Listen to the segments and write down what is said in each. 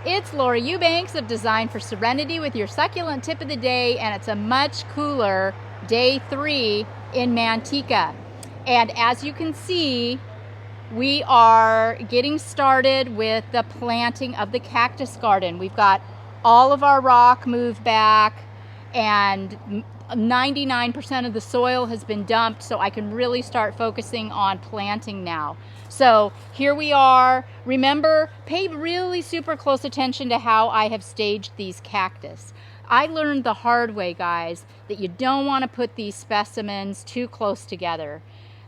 It's Laura Eubanks of Design for Serenity with your succulent tip of the day, and it's a much cooler day 3 in Manteca. And as you can see, we are getting started with the planting of the cactus garden. We've got all of our rock moved back, and 99% of the soil has been dumped, so I can really start focusing on planting now. So here we are. Remember, pay really super close attention to how I have staged these cactus. I learned the hard way, guys, that you don't want to put these specimens too close together,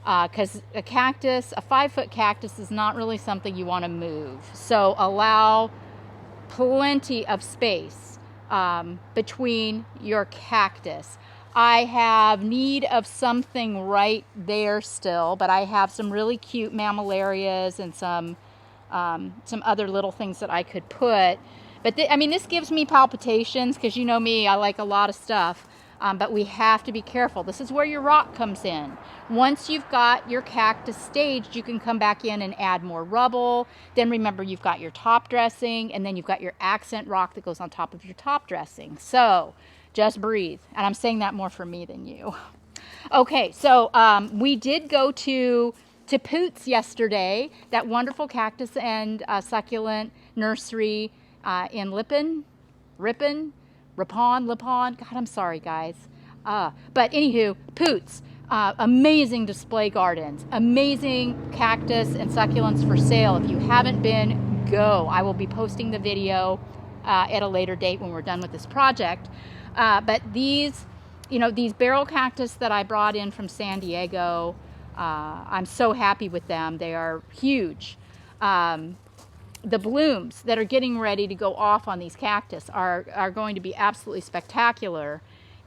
because a 5-foot cactus is not really something you want to move. So allow plenty of space between your cactus. I have need of something right there still, but I have some really cute mammillarias and some other little things that I could put. But this gives me palpitations, because you know me, I like a lot of stuff. But we have to be careful. This is where your rock comes in. Once you've got your cactus staged, you can come back in and add more rubble. Then remember, you've got your top dressing, and then you've got your accent rock that goes on top of your top dressing. So just breathe. And I'm saying that more for me than you. Okay, so we did go to Poots yesterday, that wonderful cactus and succulent nursery in Ripon. God, I'm sorry, guys. But anywho, Poots, amazing display gardens, amazing cactus and succulents for sale. If you haven't been, go. I will be posting the video at a later date when we're done with this project. But these barrel cactus that I brought in from San Diego, I'm so happy with them. They are huge. The blooms that are getting ready to go off on these cactus are going to be absolutely spectacular.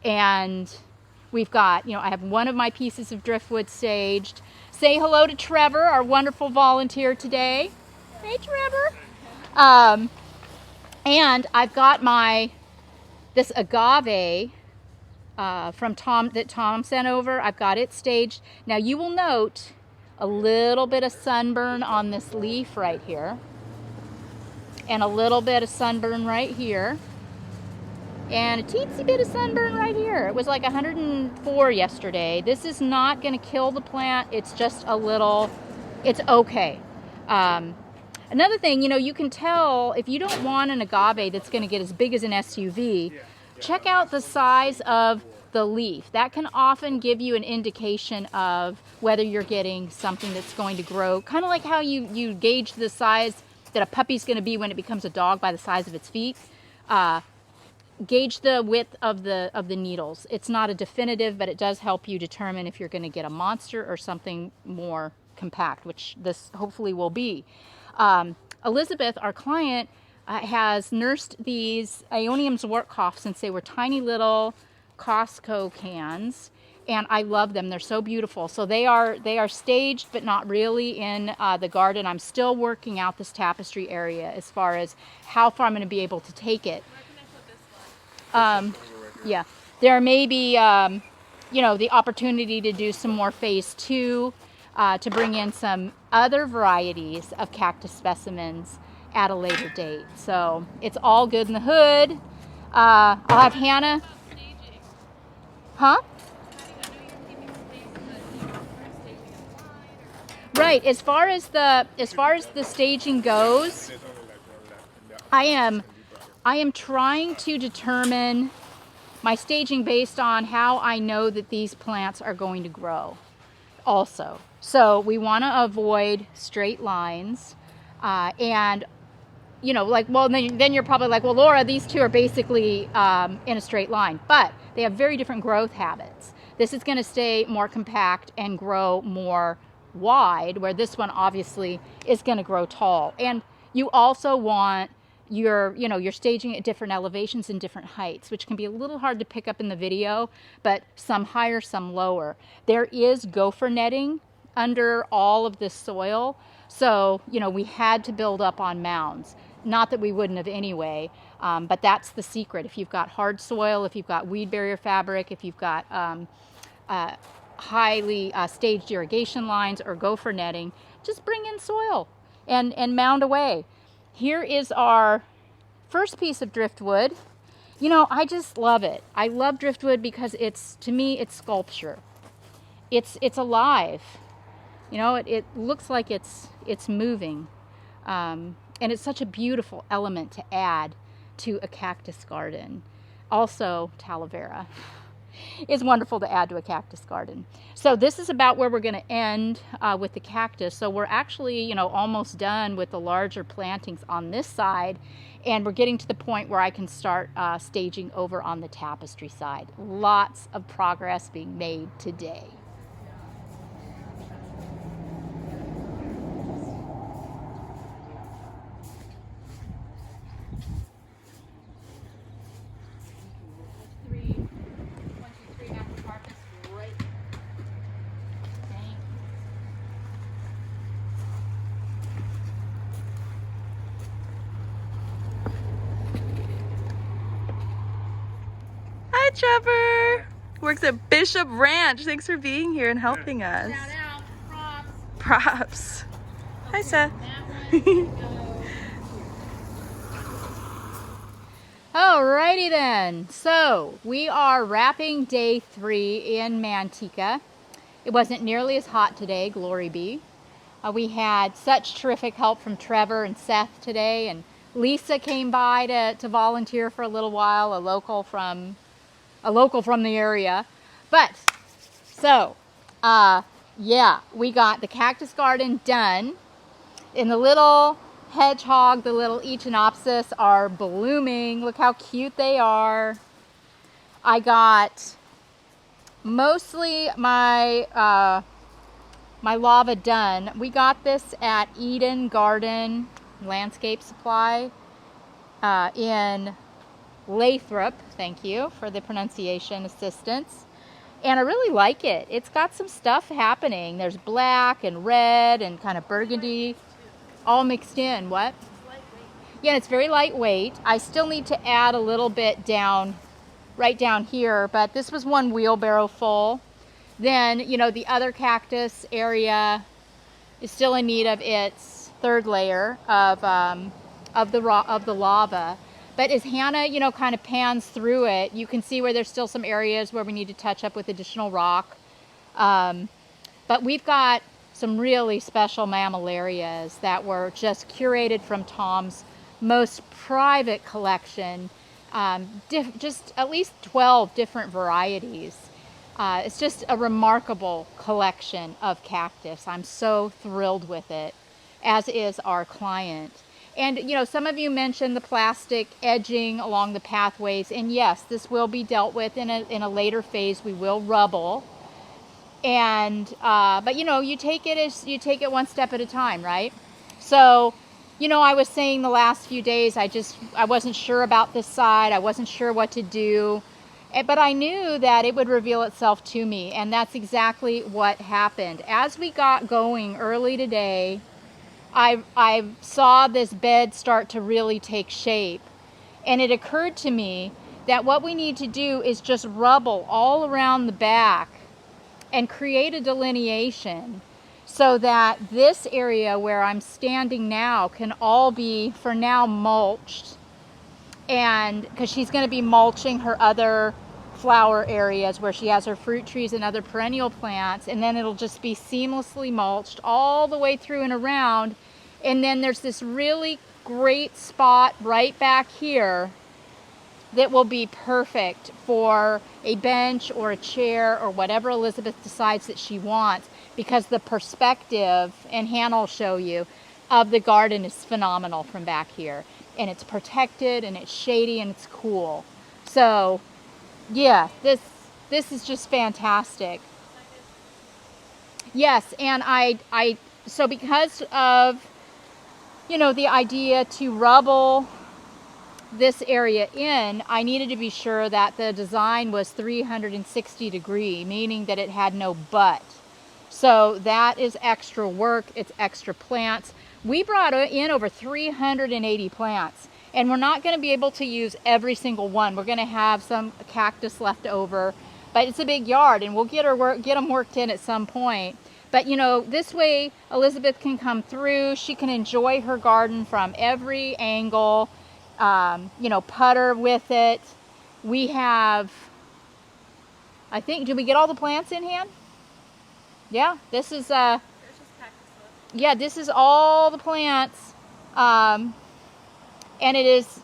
And we've got, I have one of my pieces of driftwood staged. Say hello to Trevor, our wonderful volunteer today. Hey, Trevor. And I've got this agave from Tom sent over. I've got it staged. Now you will note a little bit of sunburn on this leaf right here, and a little bit of sunburn right here, and a teensy bit of sunburn right here. It was like 104 yesterday. This is not going to kill the plant. It's just a little, it's okay. Another thing, you can tell if you don't want an agave that's going to get as big as an SUV, check out the size of the leaf. That can often give you an indication of whether you're getting something that's going to grow, kind of like how you gauge the size that a puppy's going to be when it becomes a dog by the size of its feet. Gauge the width of the needles. It's not a definitive, but it does help you determine if you're going to get a monster or something more compact, which this hopefully will be. Elizabeth, our client, has nursed these Aeoniums Workhoff since they were tiny little Costco cans, and I love them. They're so beautiful. So they are staged, but not really in the garden. I'm still working out this tapestry area as far as how far I'm going to be able to take it. Yeah, there may be, the opportunity to do some more phase 2 to bring in some other varieties of cactus specimens at a later date. So it's all good in the hood. I'll have Hannah. Huh? Right. As far as the staging goes, I am trying to determine my staging based on how I know that these plants are going to grow also. So we want to avoid straight lines, and then you're probably like, well, Laura, these two are basically in a straight line, but they have very different growth habits. This is going to stay more compact and grow more wide, where this one obviously is going to grow tall. And you also want you're staging at different elevations and different heights, which can be a little hard to pick up in the video, but some higher, some lower. There is gopher netting under all of this soil, so we had to build up on mounds. Not that we wouldn't have anyway, but that's the secret. If you've got hard soil, if you've got weed barrier fabric, if you've got highly staged irrigation lines or gopher netting, just bring in soil and mound away. Here is our first piece of driftwood, you know, I just love it. I love driftwood because it's, to me, it's sculpture. It's alive. You know, it looks like it's moving. And it's such a beautiful element to add to a cactus garden. Also, Talavera is wonderful to add to a cactus garden. So this is about where we're going to end with the cactus. So we're actually, you know, almost done with the larger plantings on this side, and we're getting to the point where I can start staging over on the tapestry side. Lots of progress being made today. Hi, Trevor. Works at Bishop Ranch. Thanks for being here and helping us. Shout out, Props. Hi, Seth. Alrighty then. So we are wrapping day 3 in Manteca. It wasn't nearly as hot today, glory be. We had such terrific help from Trevor and Seth today, and Lisa came by to volunteer for a little while, a local from the area. But so yeah, we got the cactus garden done, and the little hedgehog, the little echinopsis are blooming. Look how cute they are. I got mostly my my lava done. We got this at Eden Garden Landscape Supply in Lathrop. Thank you for the pronunciation assistance. And I really like it. It's got some stuff happening. There's black and red and kind of burgundy all mixed in. What? Yeah, it's very lightweight. I still need to add a little bit down, right down here, but this was one wheelbarrow full. Then, you know, the other cactus area is still in need of its third layer of the lava. But as Hannah, you know, kind of pans through it, you can see where there's still some areas where we need to touch up with additional rock. But we've got some really special mammillarias that were just curated from Tom's most private collection. Just at least 12 different varieties. It's just a remarkable collection of cactus. I'm so thrilled with it, as is our client. And, you know, some of you mentioned the plastic edging along the pathways. And yes, this will be dealt with in a later phase. We will rubble. And, but, you know, you take it one step at a time, right? So, you know, I was saying the last few days, I wasn't sure about this side. I wasn't sure what to do. But I knew that it would reveal itself to me. And that's exactly what happened. As we got going early today, I saw this bed start to really take shape, and it occurred to me that what we need to do is just rubble all around the back and create a delineation so that this area where I'm standing now can all be, for now, mulched. And because she's going to be mulching her other flower areas where she has her fruit trees and other perennial plants, and then it'll just be seamlessly mulched all the way through and around. And then there's this really great spot right back here that will be perfect for a bench or a chair or whatever Elizabeth decides that she wants, because the perspective, and Hannah will show you, of the garden is phenomenal from back here. And it's protected and it's shady and it's cool. So yeah, this is just fantastic. Yes, and so because of, you know, the idea to rubble this area in, I needed to be sure that the design was 360 degree, meaning that it had no butt. So that is extra work, it's extra plants. We brought in over 380 plants, and we're not going to be able to use every single one. We're going to have some cactus left over, but it's a big yard, and we'll get them worked in at some point. But, you know, this way Elizabeth can come through. She can enjoy her garden from every angle. you know, putter with it. We have, I think, did we get all the plants in hand? Yeah, this is, yeah, this is all the plants. And it is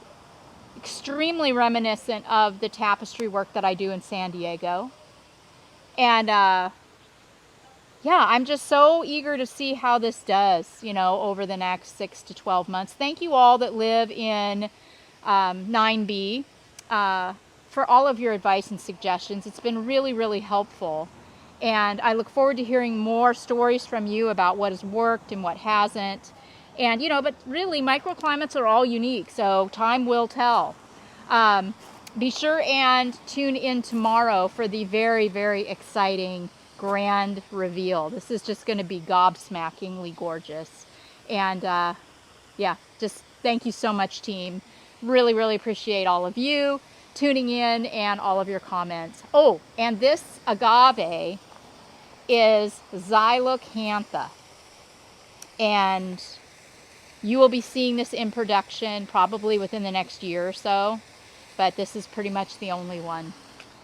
extremely reminiscent of the tapestry work that I do in San Diego. And, yeah, I'm just so eager to see how this does, you know, over the next 6 to 12 months. Thank you all that live in 9B for all of your advice and suggestions. It's been really, really helpful. And I look forward to hearing more stories from you about what has worked and what hasn't. And, you know, but really microclimates are all unique, so time will tell. Be sure and tune in tomorrow for the very, very exciting grand reveal. This is just going to be gobsmackingly gorgeous. And yeah, just thank you so much, team. Really, really appreciate all of you tuning in and all of your comments. Oh, and this agave is xylocantha. And you will be seeing this in production probably within the next year or so. But this is pretty much the only one.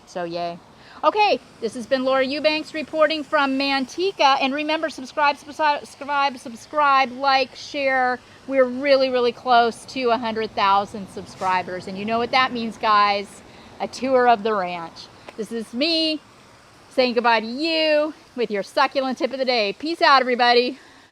So yay. Okay, this has been Laura Eubanks reporting from Manteca. And remember, subscribe, like, share. We're really, really close to 100,000 subscribers. And you know what that means, guys. A tour of the ranch. This is me saying goodbye to you with your succulent tip of the day. Peace out, everybody.